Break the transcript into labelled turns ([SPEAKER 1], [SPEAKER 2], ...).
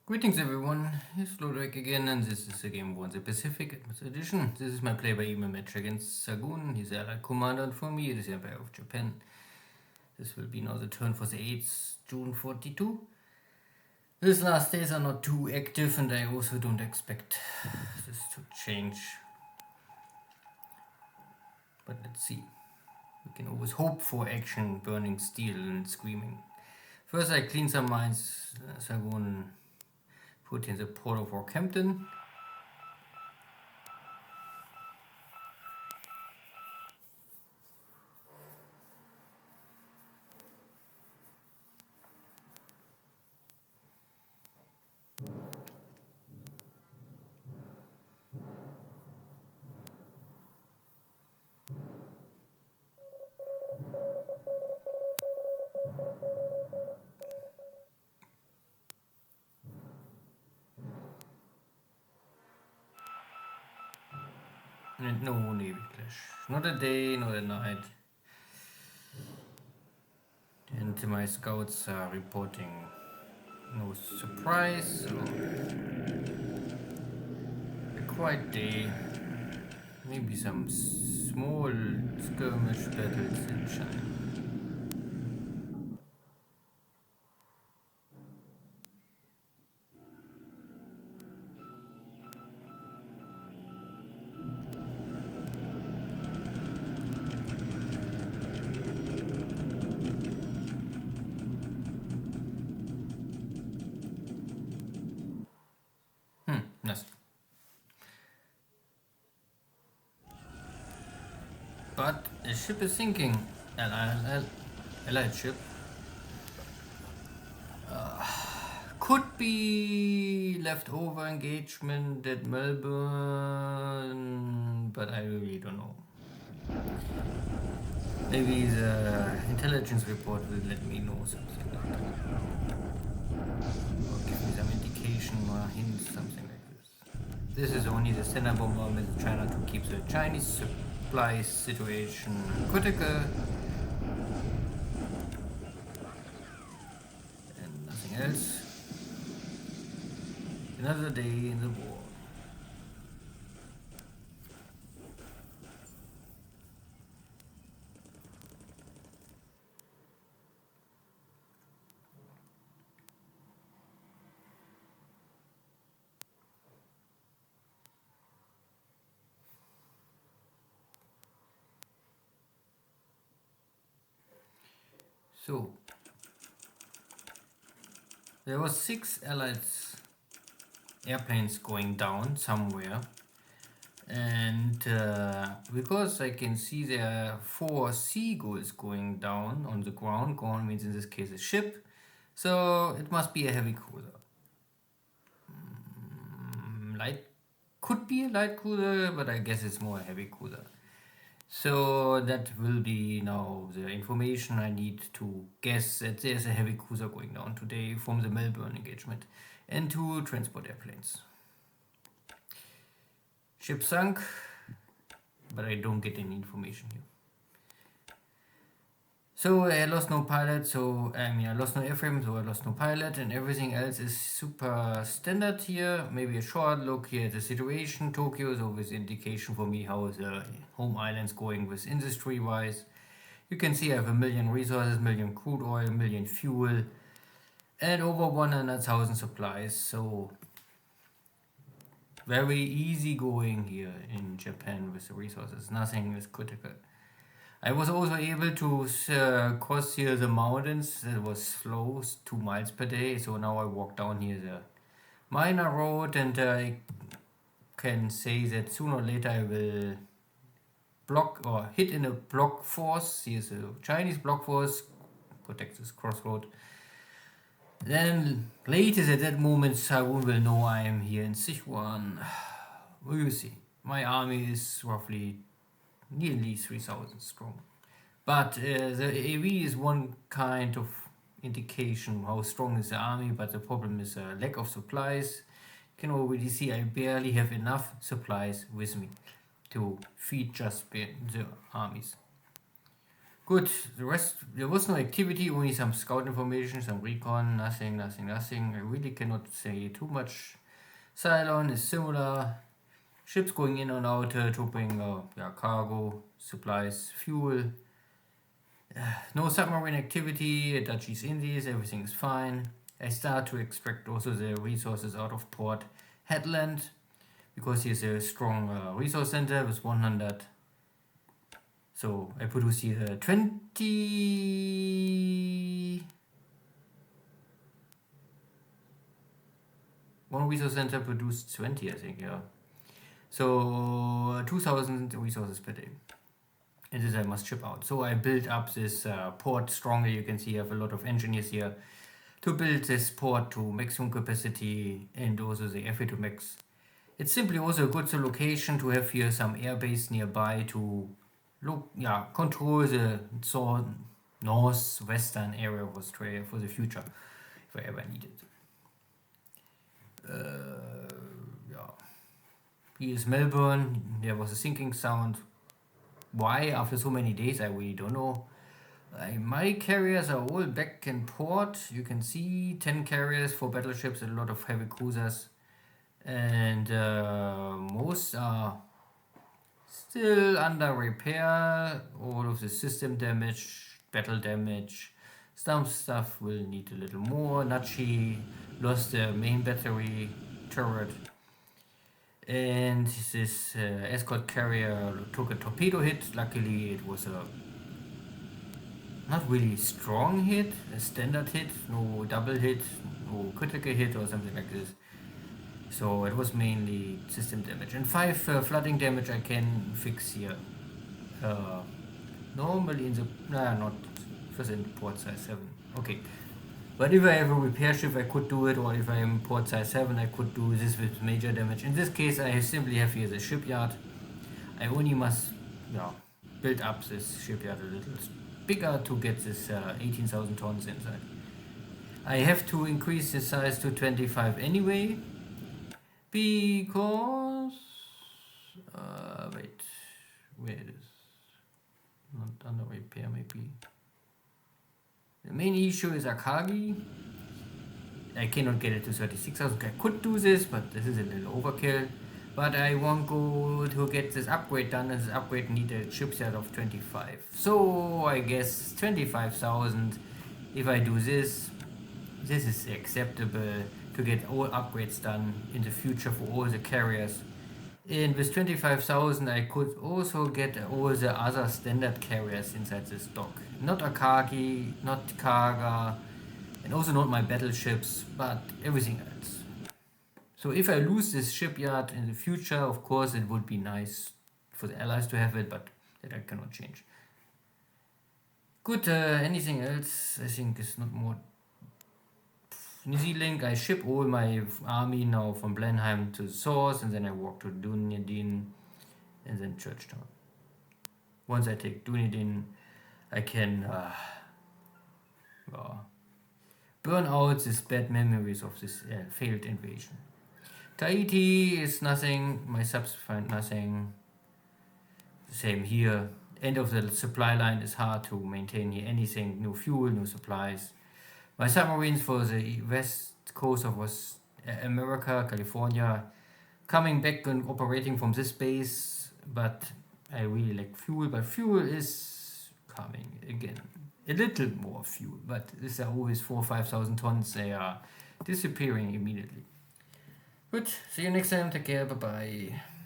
[SPEAKER 1] Greetings everyone, it's Lodrik again, and this is the Game War in the Pacific edition. This is my play-by-email match against Xargun. He's the allied commander, and for me it is the Empire of Japan. This will be now the turn for the 8th June 42. These last days are not too active, and I also don't expect this to change. But let's see. We can always hope for action, burning steel and screaming. First I clean some mines. Xargun put in the port of Rockhampton. And no Navy clash. Not a day, not a night. And my scouts are reporting no surprise, so a quiet day. Maybe some small skirmish battles in China. Nice. But a ship is sinking. Allied ship. Could be leftover engagement at Melbourne, but I really don't know. Maybe the intelligence report will let me know something like that. Or give me some indication or hint, something like this. This is only the standard bombardment with China to keep the Chinese supply situation critical. And nothing else. Another day in the war. So, there were 6 Allied airplanes going down somewhere, and because I can see there are 4 seagulls going down on the ground. Ground means in this case a ship, so it must be a heavy cruiser. Light could be a light cruiser, but I guess it's more a heavy cruiser. So that will be now the information I need to guess that there's a heavy cruiser going down today from the Melbourne engagement, and 2 transport airplanes. Ship sunk, but I don't get any information here. So I lost no pilot, I lost no airframe, so I lost no pilot, and everything else is super standard here. Maybe a short look here at the situation. Tokyo is always indication for me how the home island's going with industry wise. You can see I have 1 million resources, 1 million crude oil, 1 million fuel, and over 100,000 supplies. So very easy going here in Japan with the resources. Nothing is critical. I was also able to cross here the mountains. That was slow, 2 miles per day. So now I walk down here the minor road, and I can say that sooner or later I will block or hit in a block force. Here's a Chinese block force, protect this crossroad. Then later at that moment Xargun will know I am here in Sichuan. We will see. My army is roughly nearly 3,000 strong. But the AV is one kind of indication how strong is the army, but the problem is a lack of supplies. You can already see I barely have enough supplies with me to feed just the armies. Good. The rest, there was no activity, only some scout information, some recon, nothing. I really cannot say too much. Cylon is similar. Ships going in and out to bring cargo, supplies, fuel. No submarine activity, Dutchies, Indies, everything is fine. I start to expect also the resources out of Port Headland, because here's a strong resource center with 100. So I produce here 20. One resource center produced 20, I think, yeah. So 2000 resources per day. And this I must ship out. So I build up this port strongly. You can see I have a lot of engineers here to build this port to maximum capacity and also the FA to max. It's simply also a good location to have here some airbase nearby to control the northwestern area of Australia for the future, if I ever need it. Here's Melbourne. There was a sinking sound. Why after so many days, I really don't know. My carriers are all back in port. You can see 10 carriers for battleships and a lot of heavy cruisers. And most are still under repair. All of the system damage, battle damage. Some stuff will need a little more. Nachi lost the main battery turret. And this escort carrier took a torpedo hit. Luckily it was a not really strong hit, a standard hit, no double hit, no critical hit or something like this. So it was mainly system damage. And 5 flooding damage I can fix here. Normally in the... not first in port size 7. Okay. But if I have a repair ship, I could do it, or if I am port size 7, I could do this with major damage. In this case, I simply have here the shipyard. I only must build up this shipyard a little bigger to get this 18,000 tons inside. I have to increase the size to 25 anyway, because... wait, where it is? Not under repair, maybe. The main issue is Akagi. I cannot get it to 36,000. I could do this, but this is a little overkill. But I want go to get this upgrade done, and this upgrade need a chipset of 25. So I guess 25,000. If I do this, this is acceptable to get all upgrades done in the future for all the carriers. And with 25,000 I could also get all the other standard carriers inside this dock. Not Akagi, not Kaga, and also not my battleships, but everything else. So if I lose this shipyard in the future, of course it would be nice for the allies to have it, but that I cannot change. Good, anything else I think is not more... New Zealand, I ship all my army now from Blenheim to the source, and then I walk to Dunedin and then Churchtown. Once I take Dunedin, I can burn out these bad memories of this failed invasion. Tahiti is nothing, my subs find nothing. Same here. End of the supply line is hard to maintain here anything, no fuel, no supplies. My submarines for the west coast of America, California, coming back and operating from this base, but I really lack fuel, but fuel is coming again. A little more fuel, but these are always 4,000 or 5,000 tons, they are disappearing immediately. Good, see you next time, take care, bye bye.